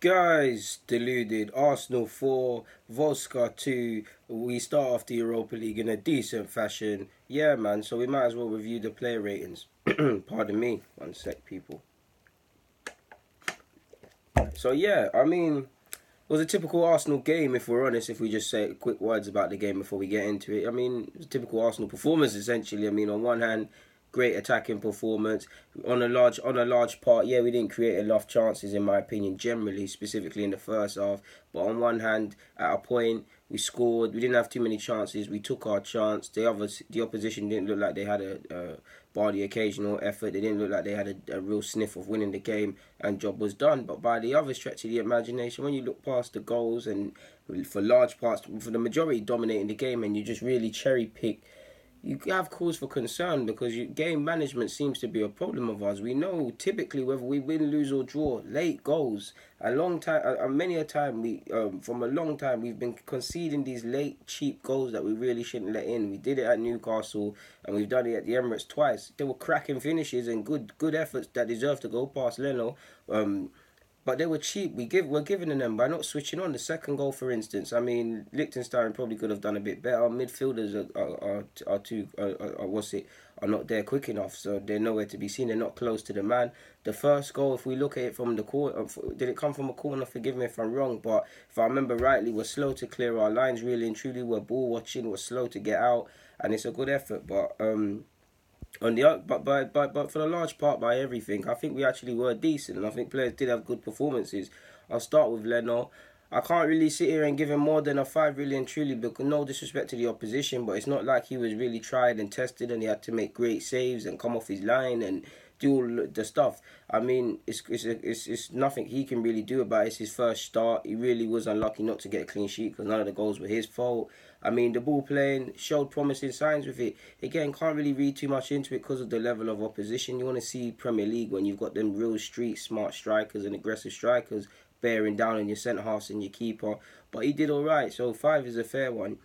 Guys, deluded. Arsenal 4, Vorskla 2. We start off the Europa League in a decent fashion. Yeah, man, so we might as well review the player ratings. Pardon me. One sec, people. So, yeah, it was a typical Arsenal game, if we're honest, if we just say quick words about the game before we get into it. It was a typical Arsenal performance, essentially. On one hand, great attacking performance. On a large part, yeah, we didn't create enough chances, in my opinion, generally, specifically in the first half. But on one hand, at a point, we scored. We didn't have too many chances. We took our chance. The opposition didn't look like they had bar the occasional effort. They didn't look like they had a real sniff of winning the game, and job was done. But by the other stretch of the imagination, when you look past the goals and for large parts, for the majority dominating the game, and you just really cherry pick, you have cause for concern because game management seems to be a problem of ours. We know typically whether we win, lose or draw, late goals. A long time, many a time from a long time we've been conceding these late cheap goals that we really shouldn't let in. We did it at Newcastle and we've done it at the Emirates twice. There were cracking finishes and good efforts that deserve to go past Leno. But they were cheap. We're giving them by not switching on. The second goal, for instance, Liechtenstein probably could have done a bit better. Midfielders are not there quick enough, so they're nowhere to be seen. They're not close to the man. The first goal, if we look at it from the corner, did it come from a corner? Forgive me if I'm wrong, but if I remember rightly, we're slow to clear our lines. Really and truly, we're ball watching. We're slow to get out, and it's a good effort, but. But for the large part by everything, I think we actually were decent, and I think players did have good performances. I'll start with Leno. I can't really sit here and give him more than a 5 really and truly, because no disrespect to the opposition, but it's not like he was really tried and tested and he had to make great saves and come off his line and do all the stuff. It's nothing he can really do about it. It's his first start. He really was unlucky not to get a clean sheet because none of the goals were his fault. The ball playing showed promising signs with it. Again, can't really read too much into it because of the level of opposition. You want to see Premier League when you've got them real street smart strikers and aggressive strikers bearing down on your centre halves and your keeper. But he did all right, so 5 is a fair one.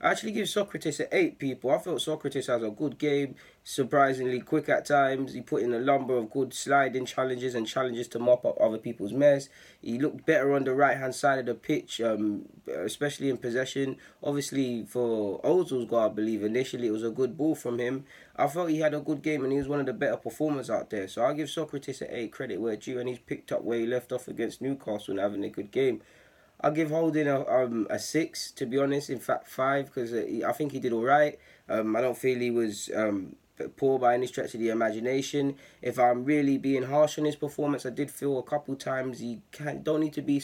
I actually give Socrates an 8, people. I felt Socrates has a good game, surprisingly quick at times. He put in a number of good sliding challenges and challenges to mop up other people's mess. He looked better on the right-hand side of the pitch, especially in possession. Obviously, for Ozil's goal, I believe, initially it was a good ball from him. I felt he had a good game and he was one of the better performers out there. So I'll give Socrates an 8, credit where due, and he's picked up where he left off against Newcastle and having a good game. I'll give Holding a 6, to be honest. In fact, 5, because I think he did all right. I don't feel he was poor by any stretch of the imagination. If I'm really being harsh on his performance, I did feel a couple times you don't need to be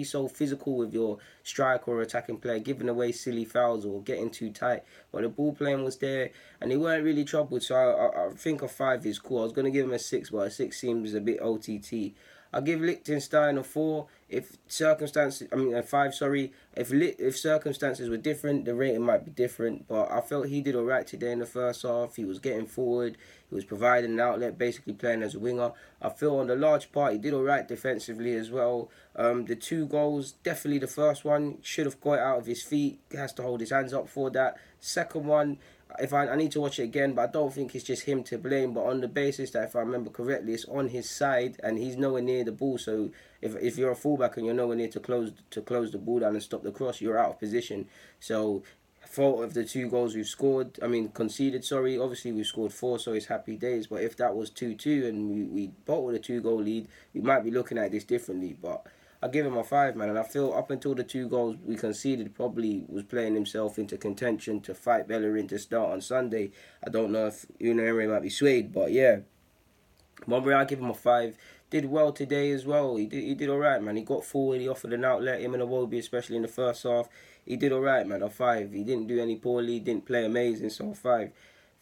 so physical with your striker or attacking player, giving away silly fouls or getting too tight. But the ball playing was there, and they weren't really troubled. So I think a 5 is cool. I was gonna give him a 6, but a 6 seems a bit OTT. I'll give Liechtenstein a 4. If circumstances, a 5, sorry. If circumstances were different, the rating might be different. But I felt he did alright today in the first half. He was getting forward. He was providing an outlet, basically playing as a winger. I feel on the large part, he did alright defensively as well. The 2 goals, definitely the first one, should have got it out of his feet. He has to hold his hands up for that. Second one, if I need to watch it again, but I don't think it's just him to blame. But on the basis that, if I remember correctly, it's on his side and he's nowhere near the ball. So if you're a fullback and you're nowhere near to close the ball down and stop the cross, you're out of position. So fault of the 2 goals we've scored, conceded, sorry. Obviously we've scored 4, so it's happy days. But if that was 2-2 and we bottled a 2-goal lead, we might be looking at this differently. But I give him a 5, man, and I feel up until the 2 goals we conceded, probably was playing himself into contention to fight Bellerin to start on Sunday. I don't know if Emery might be swayed, but yeah. One way I give him a 5. Did well today as well. He did all right, man. He got forward. He offered an outlet. Him and Iwobi, especially in the first half. He did all right, man. A 5. He didn't do any poorly. Didn't play amazing, so a 5.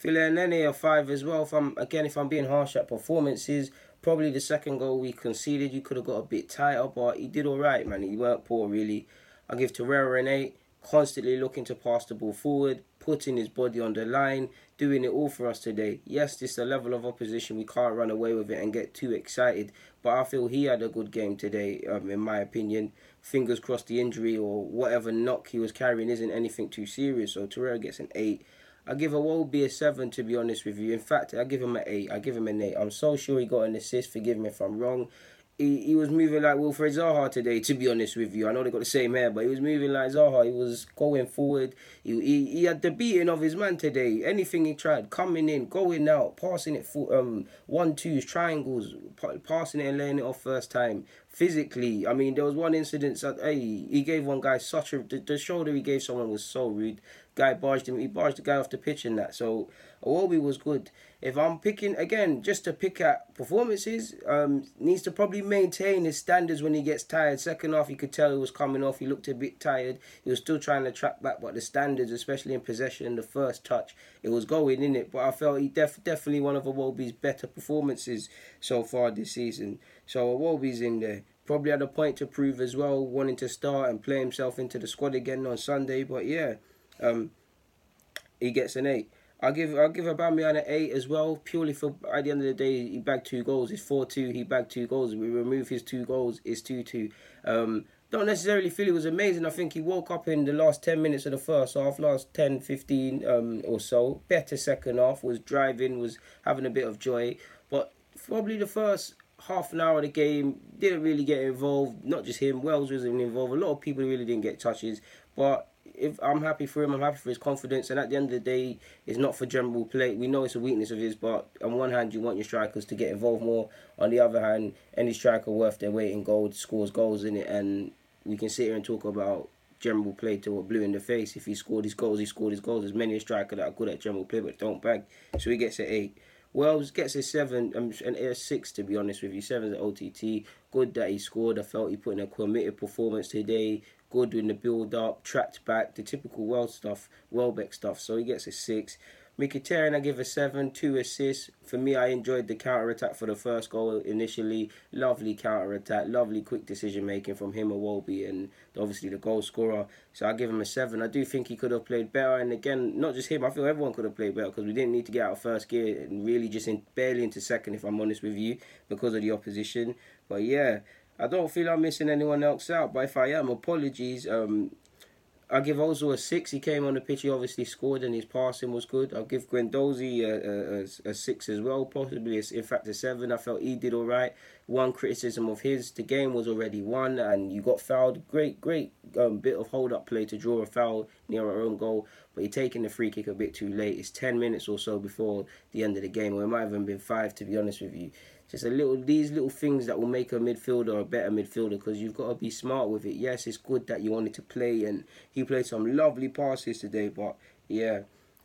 Nene a 5 as well. If I'm being harsh at performances, probably the second goal we conceded, you could have got a bit tighter, but he did all right, man. He weren't poor, really. I give Torreira an 8. Constantly looking to pass the ball forward, putting his body on the line, doing it all for us today. Yes, this is a level of opposition. We can't run away with it and get too excited. But I feel he had a good game today, in my opinion. Fingers crossed the injury or whatever knock he was carrying isn't anything too serious. So Torreira gets an 8. I give Iwobi a 7, to be honest with you. In fact, I give him an 8. I give him an 8. I'm so sure he got an assist. Forgive me if I'm wrong. he was moving like Wilfred Zaha today, to be honest with you. I know they got the same hair, but he was moving like Zaha. He was going forward. He had the beating of his man today. Anything he tried, coming in, going out, passing it for 1-2s, triangles, passing it and laying it off first time. Physically, I mean, there was one incident that, hey, he gave one guy such a... The shoulder he gave someone was so rude. Guy barged him. He barged the guy off the pitch and that. So, Iwobi was good. If I'm picking, again, just to pick at performances, needs to probably maintain his standards when he gets tired. Second half, you could tell he was coming off. He looked a bit tired. He was still trying to track back, but the standards, especially in possession, the first touch, it was going in it. But I felt he definitely one of Iwobi's better performances so far this season. So Iwobi's in there. Probably had a point to prove as well, wanting to start and play himself into the squad again on Sunday. But yeah, he gets an 8. I'll give Aubameyang an 8 as well, purely for, at the end of the day, he bagged 2 goals. It's 4-2, he bagged 2 goals. We remove his 2 goals, it's 2-2. Don't necessarily feel it was amazing. I think he woke up in the last 10 minutes of the first half, last 10, 15 or so. Better second half, was driving, was having a bit of joy. But probably the first half an hour of the game, didn't really get involved. Not just him, Wells wasn't involved. A lot of people really didn't get touches. But if I'm happy for him, I'm happy for his confidence. And at the end of the day, it's not for general play. We know it's a weakness of his, but on one hand, you want your strikers to get involved more. On the other hand, any striker worth their weight in gold scores goals in it. And we can sit here and talk about general play till we're blue in the face. If he scored his goals, he scored his goals. There's many a striker that are good at general play but don't bag. So he gets an 8. Wells gets a 7 and a 6, to be honest with you. 7's an OTT. Good that he scored. I felt he put in a committed performance today. Good in the build-up, tracked back, the typical Welbeck stuff. So he gets a 6. Mkhitaryan I give a 7, 2 assists. For me, I enjoyed the counter-attack for the first goal initially. Lovely counter-attack, lovely quick decision-making from him, Iwobi, and obviously the goal scorer. So I give him a 7. I do think he could have played better. And again, not just him, I feel everyone could have played better because we didn't need to get out of first gear and really just barely into second, if I'm honest with you, because of the opposition. But yeah, I don't feel I'm missing anyone else out, but if I am, apologies. I'll give Ozil a 6. He came on the pitch, he obviously scored and his passing was good. I'll give Guendouzi a 6 as well, possibly in fact a 7. I felt he did alright. One criticism of his, the game was already won and you got fouled. Great bit of hold-up play to draw a foul near our own goal, but you're taking the free kick a bit too late. It's 10 minutes or so before the end of the game, or it might have even been 5, to be honest with you. Just these little things that will make a midfielder a better midfielder, because you've got to be smart with it. Yes, it's good that you wanted to play, and he played some lovely passes today, but yeah.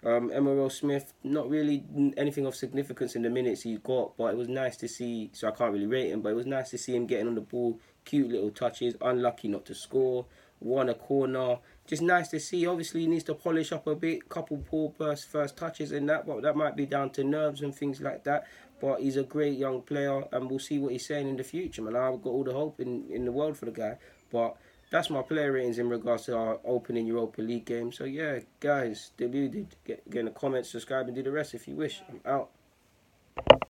Emerald Smith, not really anything of significance in the minutes he got, but it was nice to see, so I can't really rate him, but it was nice to see him getting on the ball, cute little touches, unlucky not to score, won a corner, just nice to see. Obviously he needs to polish up a bit, couple poor first touches and that, but that might be down to nerves and things like that. But he's a great young player, and we'll see what he's saying in the future, man. I've got all the hope in the world for the guy. But that's my player ratings in regards to our opening Europa League game. So yeah, guys, deluded. Get in the comments, subscribe, and do the rest if you wish. I'm out.